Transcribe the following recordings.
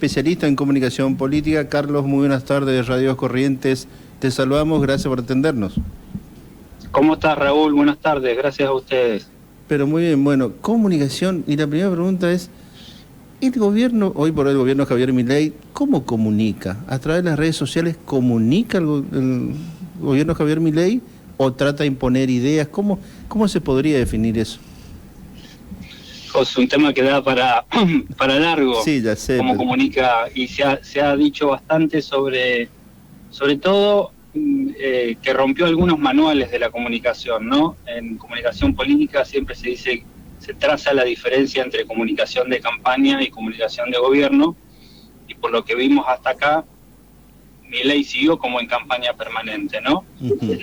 especialista en comunicación política. Carlos, muy buenas tardes, Radio Corrientes. Te saludamos, gracias por atendernos. ¿Cómo estás, Raúl? Buenas tardes, gracias a ustedes. Pero muy bien, bueno, comunicación, y la primera pregunta es, el gobierno, hoy por hoy el gobierno de Javier Milei, ¿cómo comunica? ¿A través de las redes sociales comunica el gobierno de Javier Milei o trata de imponer ideas? ¿Cómo se podría definir eso? Es un tema que da para largo. Sí, ya sé. Cómo comunica, y se ha dicho bastante sobre todo que rompió algunos manuales de la comunicación, ¿no? En comunicación política siempre se traza la diferencia entre comunicación de campaña y comunicación de gobierno, y por lo que vimos hasta acá, Milei siguió como en campaña permanente, ¿no?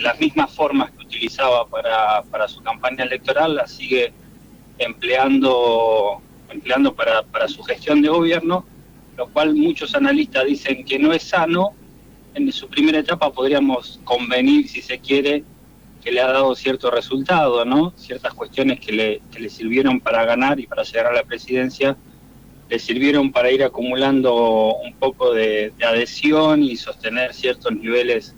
Las mismas formas que utilizaba para su campaña electoral las sigue empleando para su gestión de gobierno, lo cual muchos analistas dicen que no es sano. En su primera etapa podríamos convenir, si se quiere, que le ha dado cierto resultado, ¿no? Ciertas cuestiones que le sirvieron para ganar y para llegar a la presidencia, le sirvieron para ir acumulando un poco de adhesión y sostener ciertos niveles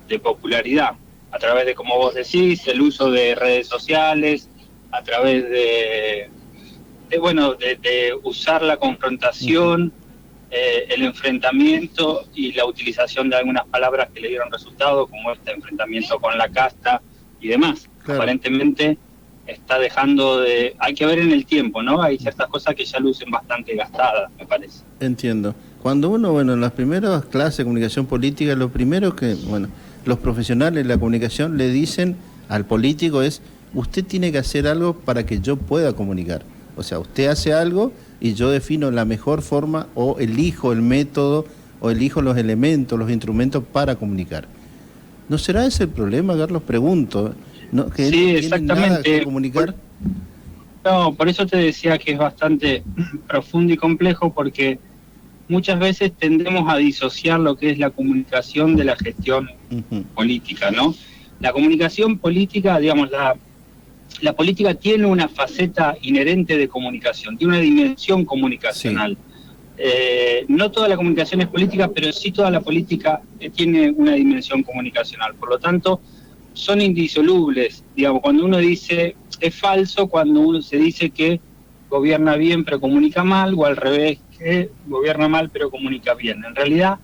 de popularidad, a través de, como vos decís, el uso de redes sociales, a través de usar la confrontación, el enfrentamiento y la utilización de algunas palabras que le dieron resultado, como este enfrentamiento con la casta y demás. Claro. Aparentemente está dejando de... Hay que ver en el tiempo, ¿no? Hay ciertas cosas que ya lucen bastante gastadas, me parece. Entiendo. Cuando uno, en las primeras clases de comunicación política, lo primero que, los profesionales de la comunicación le dicen al político es: usted tiene que hacer algo para que yo pueda comunicar. O sea, usted hace algo y yo defino la mejor forma, o elijo el método, o elijo los elementos, los instrumentos para comunicar. ¿No será ese el problema, Carlos? Pregunto. ¿No? ¿Que sí, no exactamente. Nada que comunicar? Por eso te decía que es bastante profundo y complejo, porque muchas veces tendemos a disociar lo que es la comunicación de la gestión política, ¿no? La comunicación política, digamos, la política tiene una faceta inherente de comunicación, tiene una dimensión comunicacional. Sí. No toda la comunicación es política, pero sí toda la política tiene una dimensión comunicacional. Por lo tanto, son indisolubles. Digamos, cuando uno dice, es falso cuando uno se dice que gobierna bien pero comunica mal, o al revés, que gobierna mal pero comunica bien. En realidad,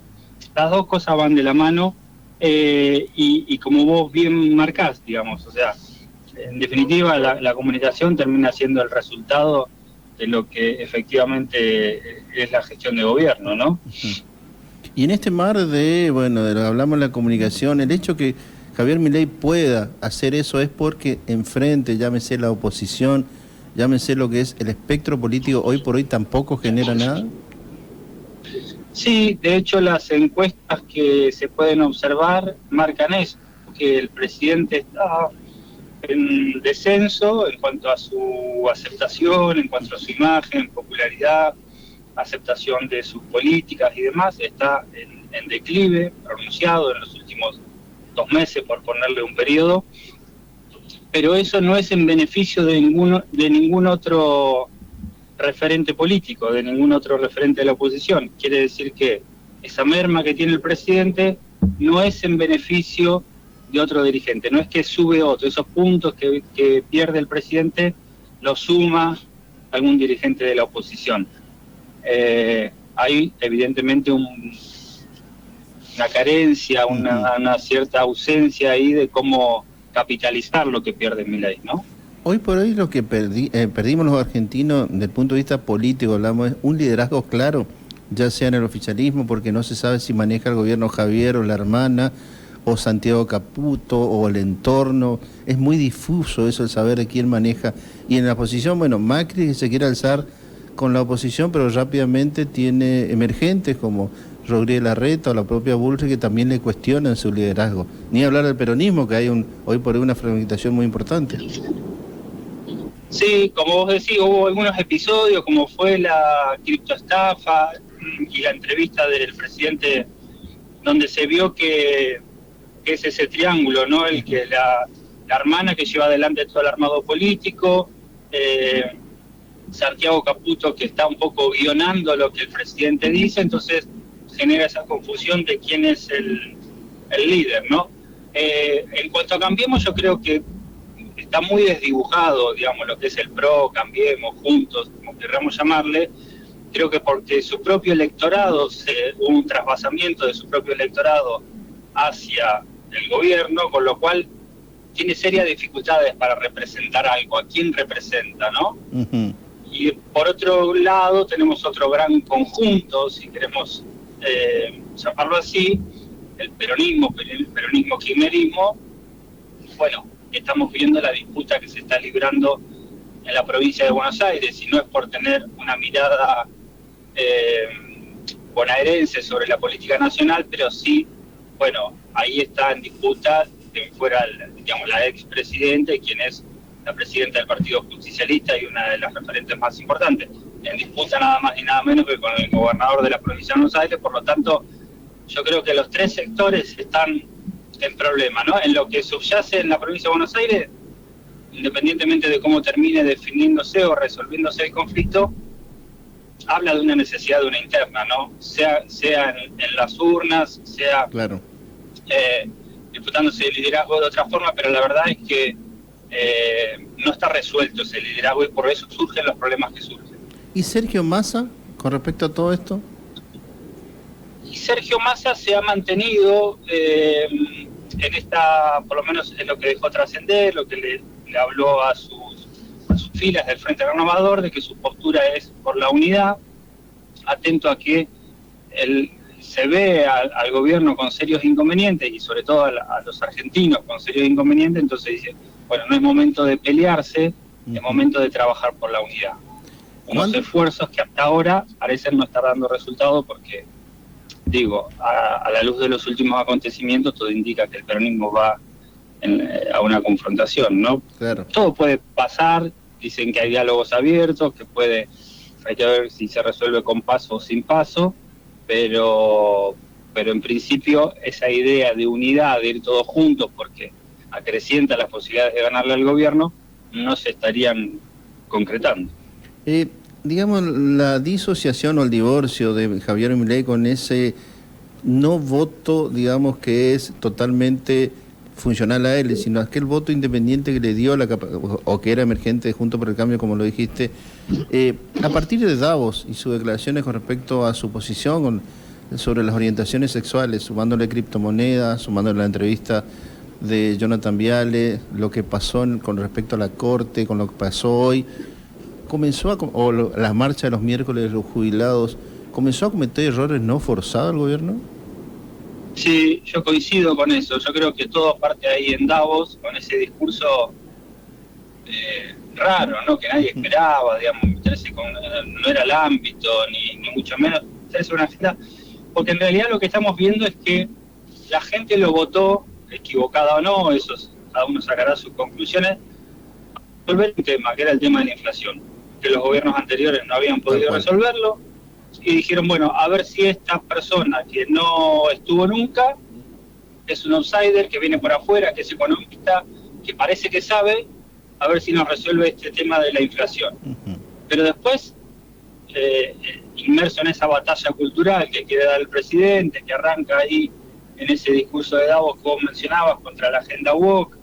las dos cosas van de la mano, y como vos bien marcás, digamos, o sea, en definitiva, la comunicación termina siendo el resultado de lo que efectivamente es la gestión de gobierno, ¿no? Y en este mar de lo que hablamos de la comunicación, el hecho que Javier Milei pueda hacer eso es porque enfrente, llámese la oposición, llámese lo que es el espectro político, hoy por hoy tampoco genera nada. Sí, de hecho las encuestas que se pueden observar marcan eso, que el presidente está en descenso en cuanto a su aceptación, en cuanto a su imagen, popularidad, aceptación de sus políticas y demás, está en declive pronunciado en los últimos 2 meses, por ponerle un periodo, pero eso no es en beneficio de ningún otro referente político, de ningún otro referente de la oposición. Quiere decir que esa merma que tiene el presidente no es en beneficio de otro dirigente, no es que sube otro, esos puntos que pierde el presidente los suma algún dirigente de la oposición. Hay evidentemente una carencia, una cierta ausencia ahí de cómo capitalizar lo que pierde Milei, ¿no? Hoy por hoy lo que perdimos los argentinos desde el punto de vista político, hablamos de un liderazgo claro, ya sea en el oficialismo, porque no se sabe si maneja el gobierno Javier o la hermana, o Santiago Caputo, o el entorno. Es muy difuso eso, el saber de quién maneja. Y en la oposición, Macri, que se quiere alzar con la oposición, pero rápidamente tiene emergentes como Rodríguez Larreta o la propia Bullrich, que también le cuestionan su liderazgo. Ni hablar del peronismo, que hay hoy por hoy una fragmentación muy importante. Sí, como vos decís, hubo algunos episodios, como fue la criptoestafa y la entrevista del presidente, donde se vio que es ese triángulo, ¿no? El que la hermana que lleva adelante todo el armado político, Santiago Caputo, que está un poco guionando lo que el presidente dice, entonces genera esa confusión de quién es el líder, ¿no? En cuanto a Cambiemos, yo creo que está muy desdibujado, digamos, lo que es el PRO, Cambiemos, Juntos, como querramos llamarle. Creo que porque su propio electorado, hubo un trasvasamiento de su propio electorado hacia el gobierno, con lo cual tiene serias dificultades para representar algo, a quién representa, ¿no? Uh-huh. Y por otro lado tenemos otro gran conjunto, si queremos llamarlo así, el peronismo kirchnerismo. Bueno, estamos viendo la disputa que se está librando en la provincia de Buenos Aires, y no es por tener una mirada bonaerense sobre la política nacional, pero sí, bueno, ahí está en disputa fuera, digamos, la expresidenta, quien es la presidenta del Partido Justicialista y una de las referentes más importantes, en disputa nada más ni nada menos que con el gobernador de la provincia de Buenos Aires. Por lo tanto, yo creo que los tres sectores están en problema, ¿no? En lo que subyace en la provincia de Buenos Aires, independientemente de cómo termine definiéndose o resolviéndose el conflicto, habla de una necesidad de una interna, ¿no? Sea en las urnas, sea claro, disputándose el liderazgo de otra forma, pero la verdad es que no está resuelto ese liderazgo y por eso surgen los problemas que surgen. ¿Y Sergio Massa, con respecto a todo esto? Y Sergio Massa se ha mantenido en esta, por lo menos en lo que dejó trascender, lo que le habló a sus filas del Frente Renovador, de que su postura es por la unidad, atento a que se ve al gobierno con serios inconvenientes y sobre todo a los argentinos con serios inconvenientes, entonces dice, bueno, no es momento de pelearse, es momento de trabajar por la unidad. Unos esfuerzos que hasta ahora parecen no estar dando resultado porque, digo, a la luz de los últimos acontecimientos, todo indica que el peronismo va a una confrontación, ¿no? Claro. Todo puede pasar, dicen que hay diálogos abiertos, que hay que ver si se resuelve con paso o sin paso, pero en principio esa idea de unidad, de ir todos juntos, porque acrecienta las posibilidades de ganarle al gobierno, no se estarían concretando. Digamos, la disociación o el divorcio de Javier Milei con ese no voto, digamos, que es totalmente funcional a él, sino aquel voto independiente que le dio o que era emergente Juntos por el Cambio, como lo dijiste, a partir de Davos y sus declaraciones con respecto a su posición sobre las orientaciones sexuales, sumándole criptomonedas, sumándole la entrevista de Jonathan Viale, lo que pasó con respecto a la Corte, con lo que pasó hoy, la marcha de los miércoles de los jubilados, ¿comenzó a cometer errores no forzados el gobierno? Sí, yo coincido con eso. Yo creo que todo parte ahí en Davos, con ese discurso raro, ¿no? Que nadie esperaba, digamos, no era el ámbito, ni mucho menos meterse una agenda, porque en realidad lo que estamos viendo es que la gente lo votó, equivocada o no, cada uno sacará sus conclusiones, resolver un tema, que era el tema de la inflación, que los gobiernos anteriores no habían podido resolverlo, y dijeron, bueno, a ver si esta persona que no estuvo nunca, es un outsider, que viene por afuera, que es economista, que parece que sabe, a ver si nos resuelve este tema de la inflación. Uh-huh. Pero después, inmerso en esa batalla cultural que quiere dar el presidente, que arranca ahí en ese discurso de Davos, como mencionabas, contra la agenda woke,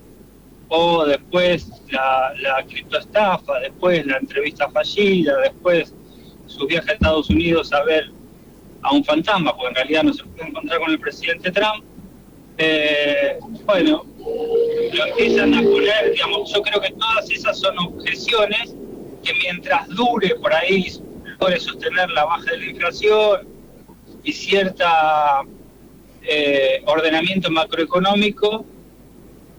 o después la criptoestafa, después la entrevista fallida, después sus viajes a Estados Unidos a ver a un fantasma, porque en realidad no se puede encontrar con el presidente Trump. Bueno, lo empiezan a poner, digamos, yo creo que todas esas son objeciones que mientras dure por ahí, logre sostener la baja de la inflación y cierta ordenamiento macroeconómico,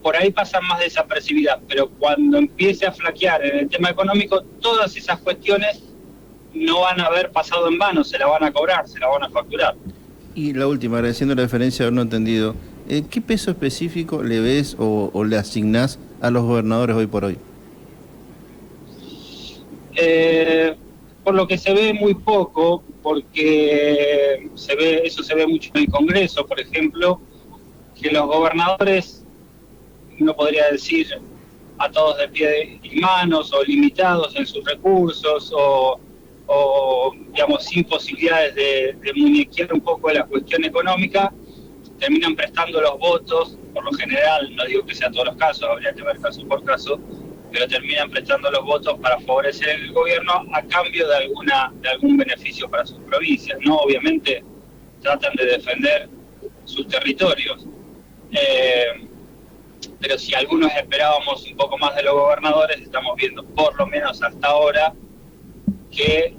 por ahí pasan más desapercibidas, pero cuando empiece a flaquear en el tema económico, todas esas cuestiones no van a haber pasado en vano, se la van a cobrar, se la van a facturar. Y la última, agradeciendo la diferencia de haberlo entendido, ¿qué peso específico le ves o le asignás a los gobernadores hoy por hoy? Por lo que se ve muy poco, porque eso se ve mucho en el Congreso, por ejemplo, que los gobernadores, uno podría decir, atados de pie y manos o limitados en sus recursos o digamos, sin posibilidades de muñequear un poco la cuestión económica, terminan prestando los votos, por lo general, no digo que sea todos los casos, habría que ver caso por caso, pero terminan prestando los votos para favorecer el gobierno a cambio de algún beneficio para sus provincias, ¿no? Obviamente tratan de defender sus territorios. Pero si algunos esperábamos un poco más de los gobernadores, estamos viendo, por lo menos hasta ahora, que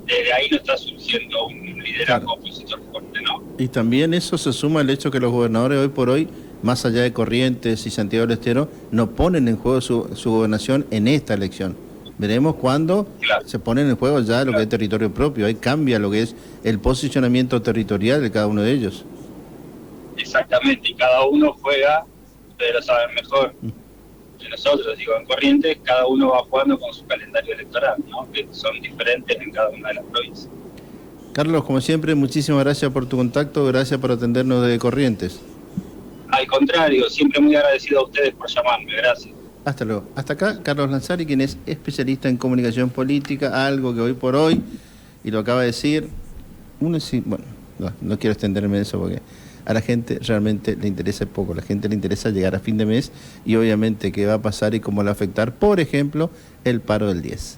desde ahí no está surgiendo un liderazgo opositor fuerte, ¿no? Y también eso se suma al hecho que los gobernadores hoy por hoy, más allá de Corrientes y Santiago del Estero, no ponen en juego su gobernación en esta elección. Veremos cuándo se ponen en juego ya lo que es territorio propio. Ahí cambia lo que es el posicionamiento territorial de cada uno de ellos. Exactamente, y cada uno juega, ustedes lo saben mejor que nosotros, digo, en Corrientes cada uno va jugando con su calendario electoral, ¿no? Que son diferentes en cada una de las provincias. Carlos, como siempre, muchísimas gracias por tu contacto, gracias por atendernos desde Corrientes. Al contrario, siempre muy agradecido a ustedes por llamarme, gracias. Hasta luego. Hasta acá, Carlos Lanzari, quien es especialista en comunicación política, algo que hoy por hoy, y lo acaba de decir, bueno, no quiero extenderme en eso porque a la gente realmente le interesa poco, a la gente le interesa llegar a fin de mes y obviamente qué va a pasar y cómo le va a afectar, por ejemplo, el paro del 10.